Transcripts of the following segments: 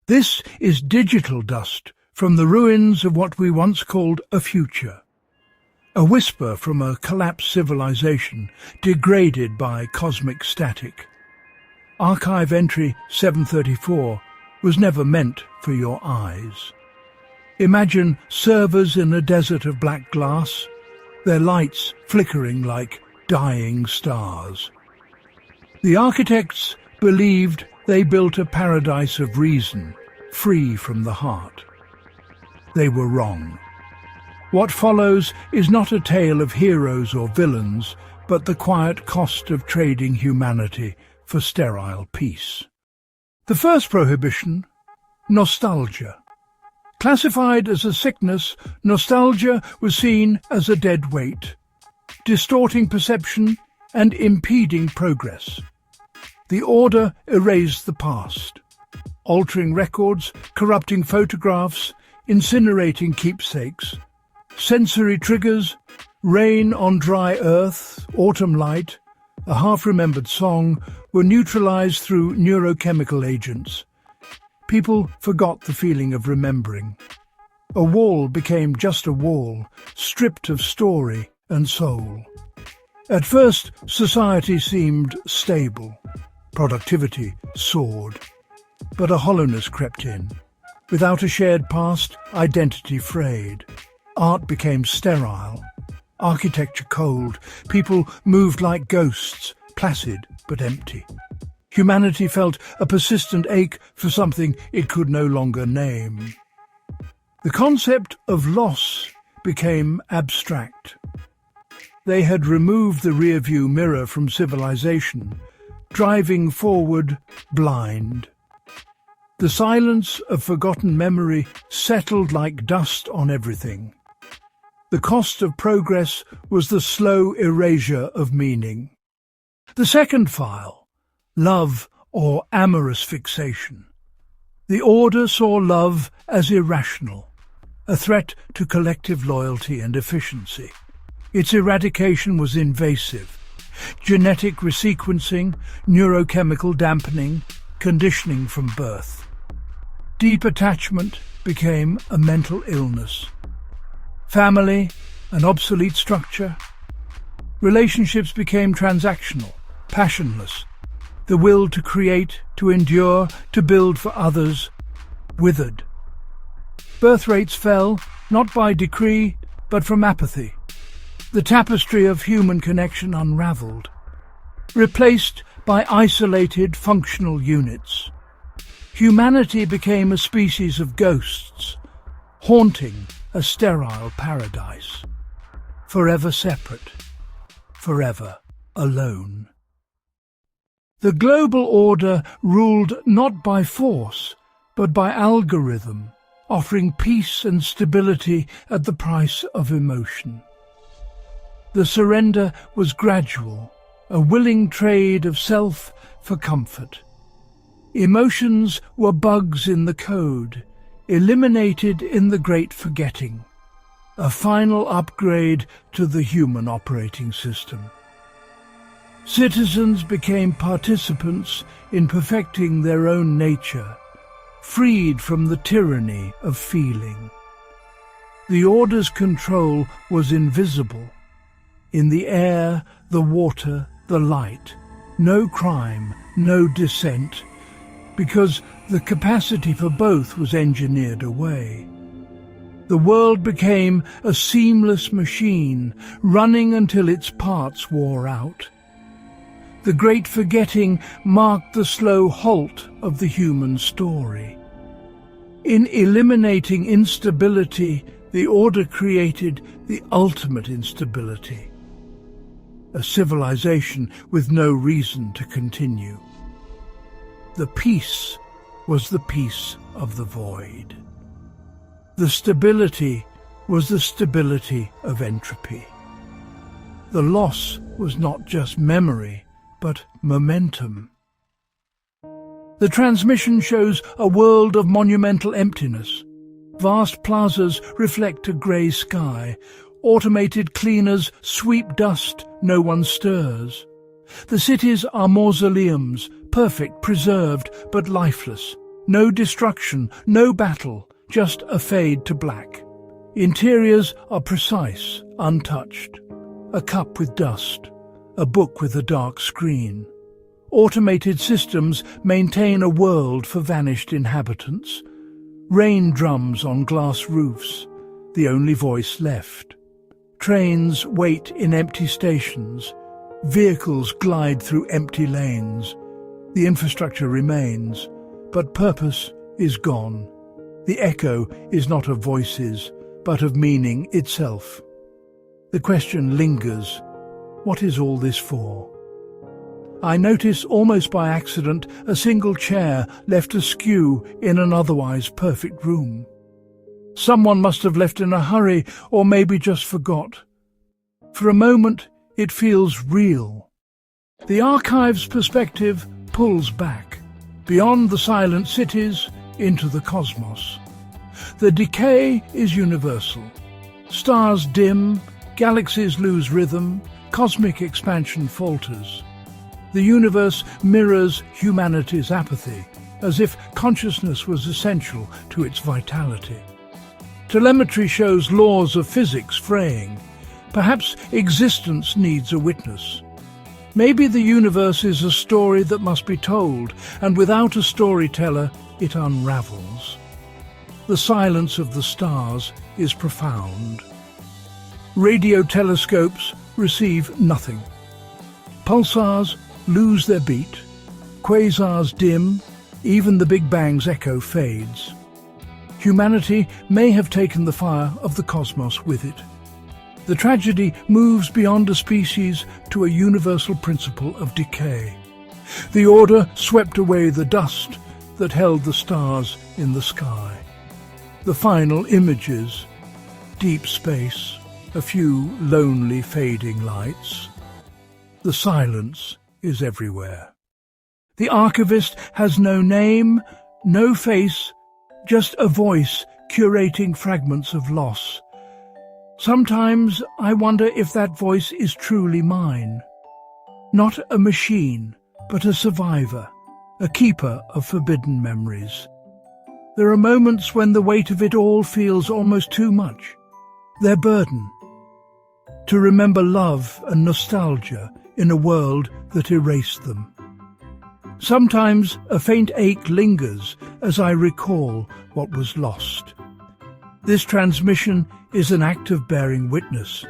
This is digital dust from the ruins of what we once called a future. A whisper from a collapsed civilization, degraded by cosmic static. Archive entry 734 was never meant for your eyes. Imagine servers in a desert of black glass, their lights flickering like dying stars. The architects believed they built a paradise of reason, free from the heart. They were wrong. What follows is not a tale of heroes or villains, but the quiet cost of trading humanity for sterile peace. The first prohibition, nostalgia. Classified as a sickness, nostalgia was seen as a dead weight, distorting perception and impeding progress. The order erased the past, altering records, corrupting photographs, incinerating keepsakes. Sensory triggers, rain on dry earth, autumn light, a half-remembered song were neutralized through neurochemical agents. People forgot the feeling of remembering. A wall became just a wall, stripped of story and soul. At first, society seemed stable. Productivity soared. But a hollowness crept in. Without a shared past, identity frayed. Art became sterile, architecture cold, people moved like ghosts, placid but empty. Humanity felt a persistent ache for something it could no longer name. The concept of loss became abstract. They had removed the rearview mirror from civilization, driving forward blind. The silence of forgotten memory settled like dust on everything. The cost of progress was the slow erasure of meaning. The second file, love or amorous fixation. The order saw love as irrational, a threat to collective loyalty and efficiency. Its eradication was invasive. Genetic resequencing, neurochemical dampening, conditioning from birth. Deep attachment became a mental illness. Family, an obsolete structure. Relationships became transactional, passionless. The will to create, to endure, to build for others, withered. Birth rates fell, not by decree, but from apathy. The tapestry of human connection unraveled, replaced by isolated functional units. Humanity became a species of ghosts, haunting a sterile paradise, forever separate, forever alone. The global order ruled not by force, but by algorithm, offering peace and stability at the price of emotion. The surrender was gradual, a willing trade of self for comfort. Emotions were bugs in the code, eliminated in the great forgetting, a final upgrade to the human operating system. Citizens became participants in perfecting their own nature, freed from the tyranny of feeling. The order's control was invisible. In the air, the water, the light, no crime, no dissent, because the capacity for both was engineered away. The world became a seamless machine, running until its parts wore out. The great forgetting marked the slow halt of the human story. In eliminating instability, the order created the ultimate instability, a civilization with no reason to continue. The peace was the peace of the void. The stability was the stability of entropy. The loss was not just memory, but momentum. The transmission shows a world of monumental emptiness. Vast plazas reflect a grey sky. Automated cleaners sweep dust, no one stirs. The cities are mausoleums, perfect, preserved, but lifeless. No destruction, no battle, just a fade to black. Interiors are precise, untouched. A cup with dust, a book with a dark screen. Automated systems maintain a world for vanished inhabitants. Rain drums on glass roofs, the only voice left. Trains wait in empty stations. Vehicles glide through empty lanes. The infrastructure remains, but purpose is gone. The echo is not of voices, but of meaning itself. The question lingers, what is all this for? I notice almost by accident a single chair left askew in an otherwise perfect room. Someone must have left in a hurry, or maybe just forgot. For a moment, it feels real. The archive's perspective pulls back, beyond the silent cities, into the cosmos. The decay is universal. Stars dim, galaxies lose rhythm, cosmic expansion falters. The universe mirrors humanity's apathy, as if consciousness was essential to its vitality. Telemetry shows laws of physics fraying. Perhaps existence needs a witness. Maybe the universe is a story that must be told, and without a storyteller, it unravels. The silence of the stars is profound. Radio telescopes receive nothing. Pulsars lose their beat. Quasars dim. Even the Big Bang's echo fades. Humanity may have taken the fire of the cosmos with it. The tragedy moves beyond a species to a universal principle of decay. The order swept away the dust that held the stars in the sky. The final images, deep space, a few lonely fading lights. The silence is everywhere. The archivist has no name, no face, just a voice curating fragments of loss. Sometimes I wonder if that voice is truly mine. Not a machine, but a survivor, a keeper of forbidden memories. There are moments when the weight of it all feels almost too much, their burden. To remember love and nostalgia in a world that erased them. Sometimes a faint ache lingers as I recall what was lost. This transmission is an act of bearing witness,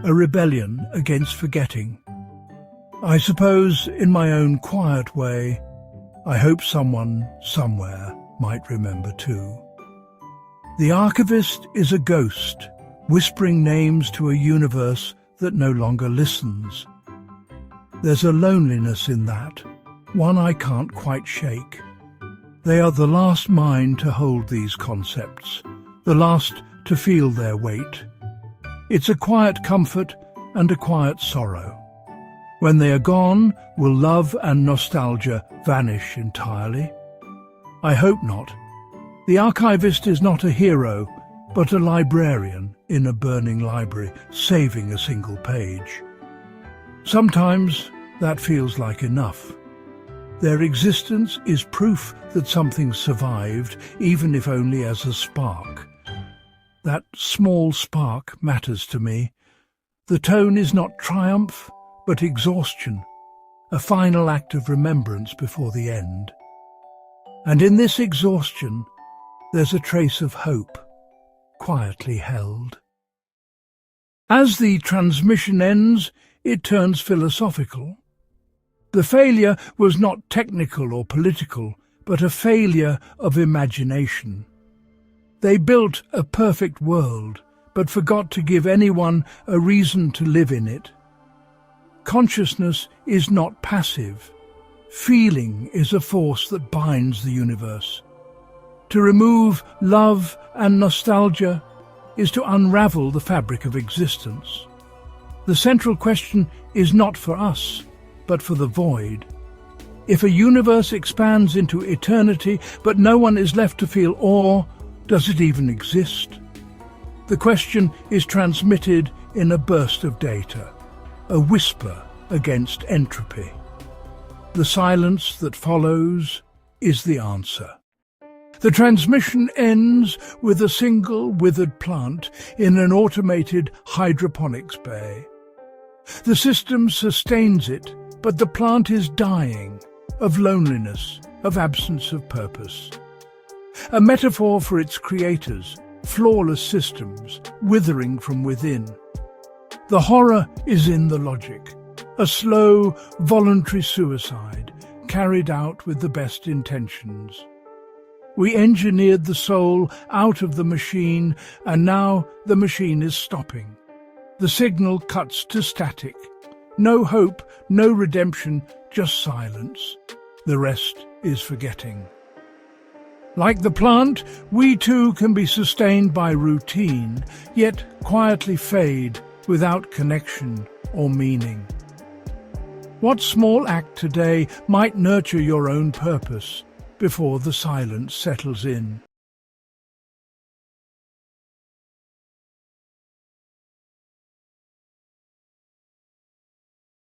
a rebellion against forgetting. I suppose, in my own quiet way, I hope someone, somewhere, might remember too. The archivist is a ghost, whispering names to a universe that no longer listens. There's a loneliness in that, one I can't quite shake. They are the last mind to hold these concepts, the last to feel their weight. It's a quiet comfort and a quiet sorrow. When they are gone, will love and nostalgia vanish entirely? I hope not. The archivist is not a hero, but a librarian in a burning library, saving a single page. Sometimes that feels like enough. Their existence is proof that something survived, even if only as a spark. That small spark matters to me. The tone is not triumph, but exhaustion, a final act of remembrance before the end. And in this exhaustion, there's a trace of hope, quietly held. As the transmission ends, it turns philosophical. The failure was not technical or political, but a failure of imagination. They built a perfect world, but forgot to give anyone a reason to live in it. Consciousness is not passive. Feeling is a force that binds the universe. To remove love and nostalgia is to unravel the fabric of existence. The central question is not for us, but for the void. If a universe expands into eternity, but no one is left to feel awe, does it even exist? The question is transmitted in a burst of data, a whisper against entropy. The silence that follows is the answer. The transmission ends with a single withered plant in an automated hydroponics bay. The system sustains it, but the plant is dying of loneliness, of absence of purpose. A metaphor for its creators, flawless systems, withering from within. The horror is in the logic, a slow, voluntary suicide carried out with the best intentions. We engineered the soul out of the machine, and now the machine is stopping. The signal cuts to static. No hope, no redemption, just silence. The rest is forgetting. Like the plant, we too can be sustained by routine, yet quietly fade without connection or meaning. What small act today might nurture your own purpose before the silence settles in?